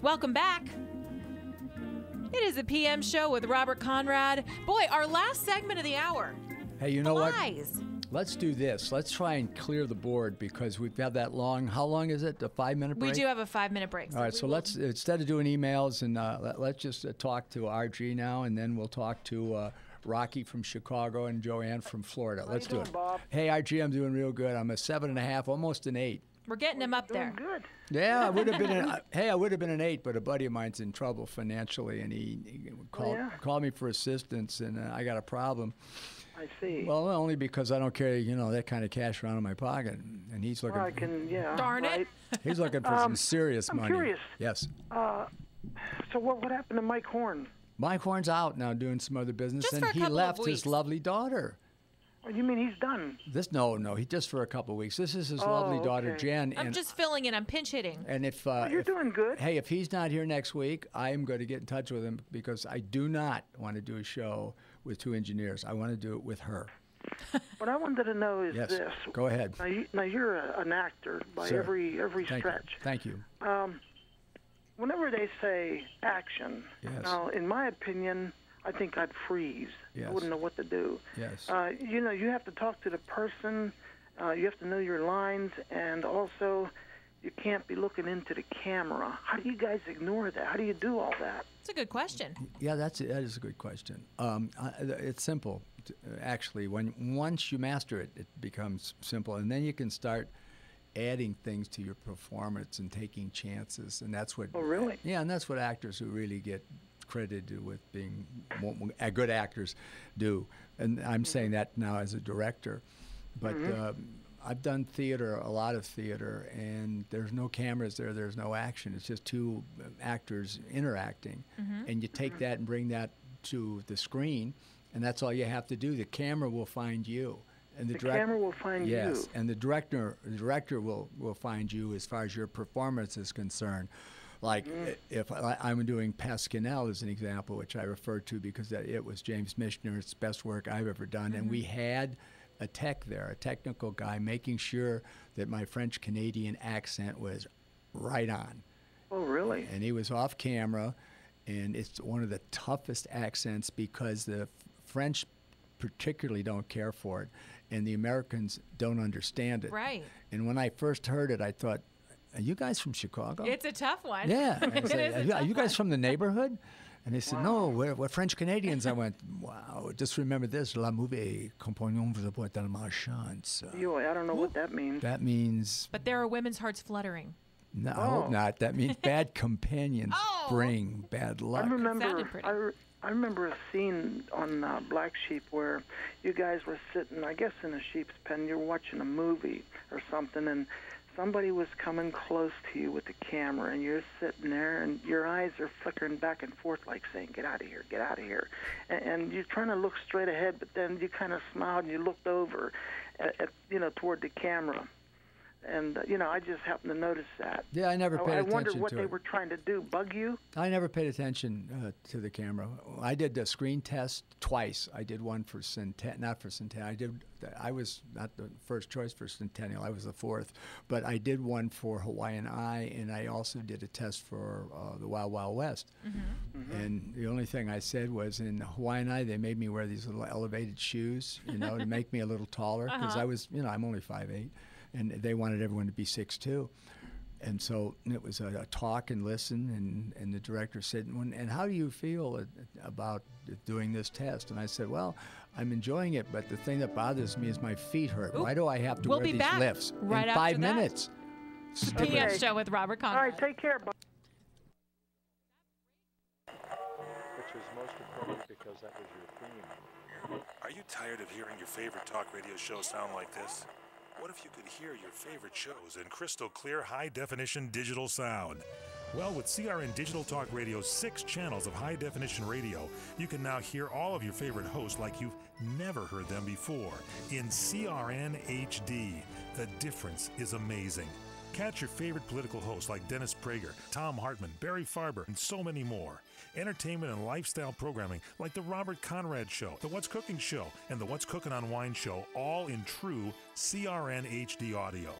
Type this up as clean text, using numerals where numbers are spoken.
Welcome back. It is a PM show with Robert Conrad. Boy, our last segment of the hour. Hey, you know flies. what? Let's do this. Let's try and clear the board because we've got that long. How long is it? A 5-minute break? We do have a 5-minute break. All right, so let's, instead of doing emails, and let's just talk to RG now, and then we'll talk to Rocky from Chicago and Joanne from Florida. Let's do it. Bob? Hey, RG, I'm doing real good. I'm a 7.5, almost an 8. We're getting him up there. Good. Yeah, I would have been. I would have been an 8, but a buddy of mine's in trouble financially, and he called me for assistance, and I got a problem. I see. Well, only because I don't carry, that kind of cash around in my pocket, and he's looking. Well, I can, Darn right. it! He's looking for some serious money. I'm curious. Yes. So what happened to Mike Horn? Mike Horn's out now doing some other business, Just and for a he couple of left his weeks. lovely daughter. Oh, you mean he's done? No, he just for a couple of weeks. This is his lovely daughter okay. Jen. I'm just filling in. I'm pinch hitting. And if You're doing good. Hey, if he's not here next week, I am going to get in touch with him because I do not want to do a show with 2 engineers. I want to do it with her. What I wanted to know is Yes. this. Go ahead. Now you're an actor by Sir. every Thank stretch. You. Thank you. Whenever they say action, Yes. now in my opinion, I think I'd freeze. Yes. I wouldn't know what to do. Yes. You have to talk to the person. You have to know your lines, and also you can't be looking into the camera. How do you guys ignore that? How do you do all that? It's a good question. Yeah, that is a good question. It's simple, actually. Once you master it, it becomes simple, and then you can start adding things to your performance and taking chances, and that's what. Oh, really? Yeah, and that's what actors who really get credited with being good actors do. And I'm saying that now as a director, but I've done theater, a lot of theater, and there's no cameras there. There's no action. It's just 2 actors interacting, and you take that and bring that to the screen, and that's all you have to do. The camera will find you. And the camera will find you. Yes, and the director will find you as far as your performance is concerned. Like if I'm doing Pasquinel as an example, which I refer to because it was James Michener's best work I've ever done, and we had a tech there, a technical guy, making sure that my French-Canadian accent was right on. Oh, really? And he was off camera, and it's one of the toughest accents because the French particularly don't care for it, and the Americans don't understand it. Right. And when I first heard it, I thought, are you guys from Chicago? It's a tough one. Yeah. I It said, is a are you tough guys from the neighborhood? And they said, no, we're French Canadians. I went, wow, just remember this, la mauvaise compagnon vous apporte dans ma chance. I don't know what that means. That means, But there are women's hearts fluttering. no, I hope not. That means bad companions bring bad luck. Sounded pretty. I remember a scene on Black Sheep where you guys were sitting, I guess, in a sheep's pen. You were watching a movie or something, and somebody was coming close to you with the camera, and you're sitting there, and your eyes are flickering back and forth like saying, get out of here, get out of here. And you're trying to look straight ahead, but then you kind of smiled and you looked over at toward the camera. And, I just happened to notice that. Yeah, I never paid attention to it. I wondered what they were trying to do, bug you? I never paid attention to the camera. I did a screen test twice. I did one for not for Centennial. I was not the first choice for Centennial. I was the 4th. But I did one for Hawaiian Eye, and I also did a test for the Wild Wild West. And the only thing I said was in Hawaiian Eye, they made me wear these little elevated shoes, to make me a little taller because I was, I'm only 5'8". And they wanted everyone to be 6'2". And so it was a talk and listen, and the director said, and how do you feel about doing this test? And I said, well, I'm enjoying it, but the thing that bothers me is my feet hurt. Why do I have to wear these lifts right in 5 minutes? PM show with Robert Conrad. All right, take care, Bob. Which was most appropriate because that was your theme. Are you tired of hearing your favorite talk radio show sound like this? What if you could hear your favorite shows in crystal clear, high-definition digital sound? Well, with CRN Digital Talk Radio's 6 channels of high-definition radio, you can now hear all of your favorite hosts like you've never heard them before in CRN HD. The difference is amazing. Catch your favorite political hosts like Dennis Prager, Tom Hartman, Barry Farber, and so many more. Entertainment and lifestyle programming like The Robert Conrad Show, The What's Cooking Show, and The What's Cooking on Wine Show, all in true CRN HD audio.